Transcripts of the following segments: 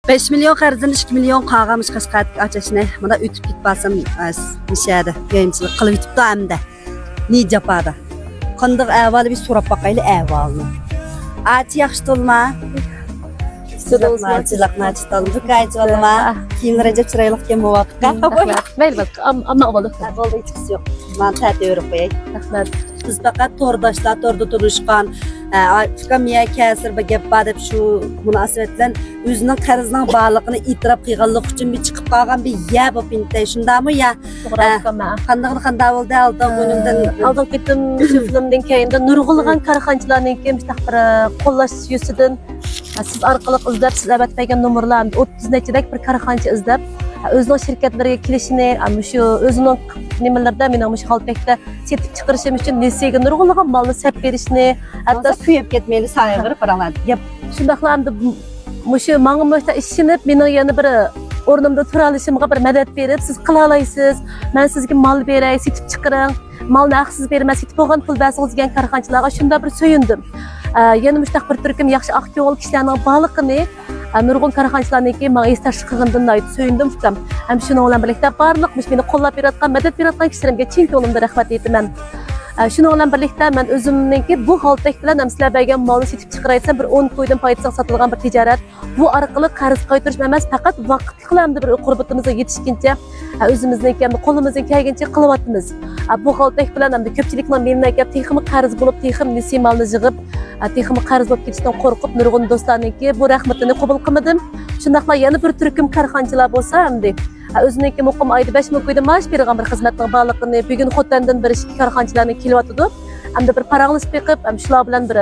5 milyon qarzını 2 milyon qağamış Qashqarga açışını. Mana ötüp gitpasam nişadi. Yayımçılık qılıb yetibdi hamda. Ne japada. Qandıq əhvalı bir sorab baqaylı əhvalını. Açı yaxşı olma. Silaqlar çıtalım. Qaycı olma. Kiyimlər əcəb çıraylıqqa muvafiq. Mayli bak amma oldu. Oldu heç yox. Mən təti örüb qoyay. Rahmat. Biz faqat tordaşlar, torda turuşqan, fikamiya kəsir və gəbba deb şu münasibətlə özünün qarzının bağlılığını itiraf qilganlıq üçün bir çıxıb qalğan bir ya bu pintay şundamı ya? Qandaq oldu aldan bunundan aldan ketdim şu filmdən keyin də nurg'ulg'an karxanchilarning kim bir qo'llash yusidan siz orqali izlab siz abatmagan nomerlarni 30 nechadek bir karxanchi izlab o'zining shirkatlariga kelishini shu o'zining nimalarda mening shu halpakda setib chiqarishim uchun nesiyaga nurg'ulg'an molni sap berishni hatto kuyib ketmayli sayg'ir paralar. Yap shundaqlarni shu mang'imda ishinib mening yana bir o'rnimda tura olishimga bir madad berib siz qila olasiz, men sizga mol beray, setib chiqaring, molni haqsiz bermas, setib bo'lgan pul bersangiz degan karxanchilarga shunda bir so'yindim. Yana mushtaq bir turkum yaxshi aqko'l kishilarning borlig'ini nurg'un karxanchilarniki menga estash qilgandan so'yindim ukam. Ham shuning bilan birlikda barliq meni qo'llab berayotgan, madad berayotgan kishilarga chin ko'nglimdan rahmat aytaman. Shuning bilan birlikda men o'zimningki bu holtak bilan sizlar bergan molni setib chiqaraysam bir 10 qo'ydan foydadan sotilgan bir tijorat. Bu orqali qarz qaytarish emas, faqat vaqtli qilamdi bir qurbatimizga yetishguncha o'zimizniki ham qo'limizdan kelgancha qilyapmiz. Bu holtak bilan ham ko'pchilikning mendan kelib texmi qarz bo'lib, texim nesimalni yig'ib, texmi qarz bo'lib ketishdan qo'rqib nurg'un do'stlarniki bu rahmatini qabul qilmadim. Shundaqla yana bir turkum karxanchilar bo'lsa hamdi o'ziniki muqim oyda 5 ming qo'ydan maosh bergan bir xizmatning borlig'ini bugun Xotandan bir ikki karxanchilarni kelyotdi. Hamda bir paranglashib beqib, shular bilan bir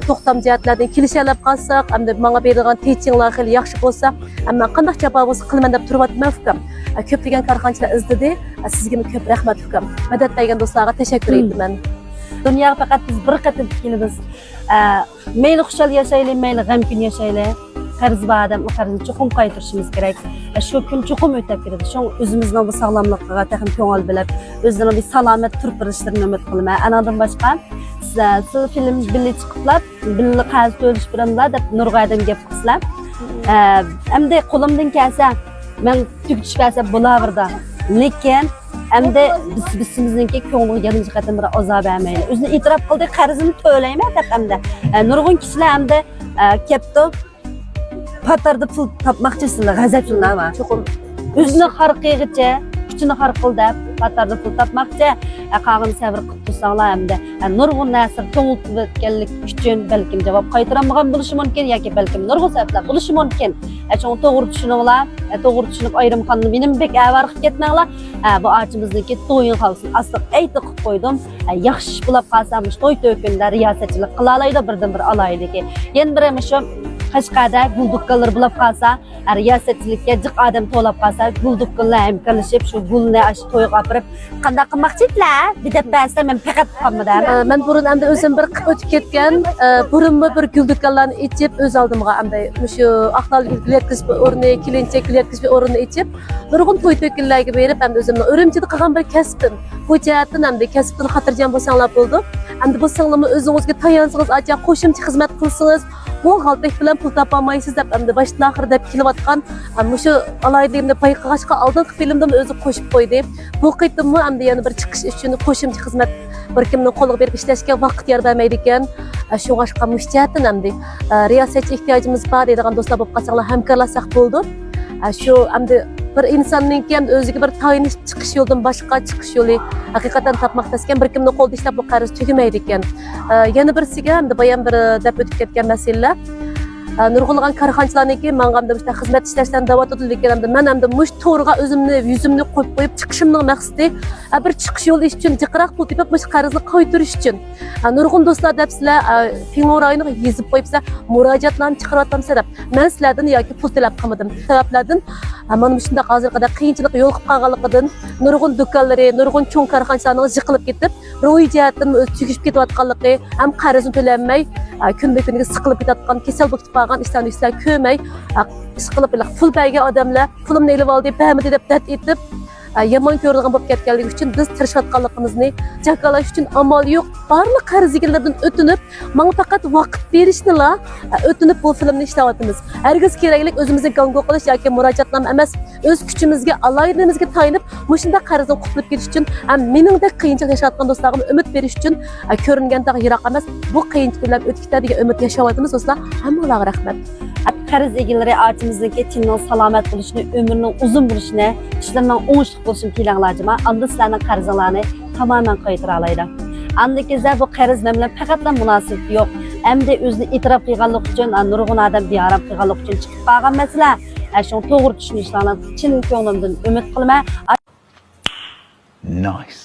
to'xtam jihatlardan kelishalab qolsak, hamda menga berilgan teachinglar xil yaxshi bo'lsa, men qanday javob bo'lsa qilaman deb turyapman ukam. Ko'plagan karxanchilar izdidi. Sizga ko'p rahmat ukam. Madad bergan do'stlarga tashakkur etaman. Dunyoga faqat biz bir qatim kelamiz. Mayli xushal yashaylik, mayli g'amkin yashaylik. Qarz bor odam, qarzni chuqur qaytarishimiz kerak. Shu kun chuqur o'tib ketadi. Shu o'zimizning bu sog'lomlikqa taxim ko'ngil bilib, o'zini bir salomat turib turishni umid qilaman. Anadan boshqa siz film birga chiqiblar, birga qarz to'lish bilanlar deb nurg'aydan gap qilsizlar. Endi qo'limdan kelsa, men tugutish kelsa bo'laverdi. Lekin endi bizimizningki ko'ngli yalinchi qatim bir azob bermaydi. O'zini e'tirof qildi, qarzini to'layman deb endi nurg'un kishilar endi kepti patarda pul topmoqchisizlar, g'azabchilar va chuqur o'zini xarqigicha, kuchini xarqil deb patarda pul topmoqchi, qog'ini sabr qilib tursanglar endi nurg'un nasr to'ng'ilib o'tganlik uchun balkim javob qaytaramagan bo'lishi mumkin yoki balkim nurg'un sabablar bo'lishi mumkin. Chunki to'g'ri tushuninglar, to'g'ri tushunib ayrim qonni mening bek avar qilib ketmanglar. Bu archimizniki to'yin qolsin. Asli aytib qo'ydim. Yaxshi ish bo'lib qolsa, to'y to'kunda riyosatchilik qila oladi, birdan bir alaylik. Yana bir ham shu Qashqarda guldukkalar bo'lib qolsa, riyosatchilikka jiq odam to'lab qolsa, guldukkalar ham qilishib shu gulni ash to'yga olib qanday qilmoqchilar? Deb ba'zida men faqat qolmadim. Men burun endi o'zim bir qilib o'tib ketgan, burunmi bir guldukkalarni ichib o'z oldimga endi shu aqlal gulletkish o'rni, kelinchak gulletkish o'rni ichib, nurg'un to'y to'kinlarga berib, endi o'zimni Urumchida qilgan bir kasbim. Bu jihatdan endi kasbdan xotirjam bo'lsanglar bo'ldi. Endi bu singlimni o'zingizga tayansangiz, acha qo'shimcha xizmat qilsangiz, bu haltak bilan pul topolmaysiz deb endi boshdan oxir deb kelayotgan shu alaydigimni payqashga oldingi filmda o'zi qo'shib qo'ydi. Bu qitimni endi yana bir chiqish uchun qo'shimcha xizmat bir kimning qo'liga berib ishlashga vaqt yer bermaydi ekan. Shu boshqa mushtiyatin endi riyosatchi ehtiyojimiz bor deydigan do'stlar bo'lib qolsanglar hamkorlashsak bo'ldi. Shu endi bir insonning ham o'ziga bir tayinish chiqish yo'ldan boshqa chiqish yo'li haqiqatan topmoqdaskan bir kimning qo'lida ishlab bu qarz tugamaydi ekan. Yana birsiga endi bayan bir deb o'tib ketgan masala nurg'ulg'an karxanchilarniki menga ham işte xizmat ishlashdan da'vat etilgan men ham mush to'g'riga o'zimni yuzimni qo'yib chiqishimning maqsadi bir chiqish yo'li uchun jiqroq pul topib mush qarzni qaytarish uchun nurg'un do'stlar deb sizlar fingorayni yezib qo'yibsa murojaatlarni chiqaryapsizlar deb men sizlardan yoki pul talab qilmadim sabablardan mana shunday hozirgida qiyinchilik yo'l qilib qolganligidan nurg'un do'konlari nurg'un cho'ng karxanchilarning yiqilib ketib ro'y jihatdan tugishib ketayotganligi ham qarzni to'lanmay kunma kunga siqilib ketayotgan kasal bo'lib qolgan ishlar ko'may siqilib pul bergan odamlar pulimni ilib oldi, bermadi deb dad etib yomon ko'radigan bo'lib ketganligi uchun biz tirishayotganligimizni jakalash uchun amal yo'q. Barliq qarz egalaridan o'tinib, menga faqat vaqt berishni o'tinib bu filmni ishlayapmiz. Hargiz keraklik o'zimizni gango qilish yoki murojaatnoma emas, o'z kuchimizga, alohidamizga tayinib, mushunda qarzni qutlab ketish uchun ham meningdek qiyinchilik yashayotgan do'stlarimga umid berish uchun ko'ringandan yiroq emas, bu qiyinchiliklar o'tib ketadigan umid yashayapmiz do'stlar. Hammalarga rahmat. Qarz egalari ortimizdagi tinning salomat bo'lishini, umrning uzun bo'lishini, ishlarining o'ngishli bo'lishini tilanglarjima. Anda sizlarning qarzinglarni tamamen qaytara oladi. Andikizda bu qarz bilan faqatla munosabat yo'q. Hamda o'zini e'tirof qilganlik uchun, nurg'un odam bearam qilganlik uchun chiqib qolgan masala. Shu to'g'ri tushunishlarni chin ko'nglimdan umid qilaman. Nice.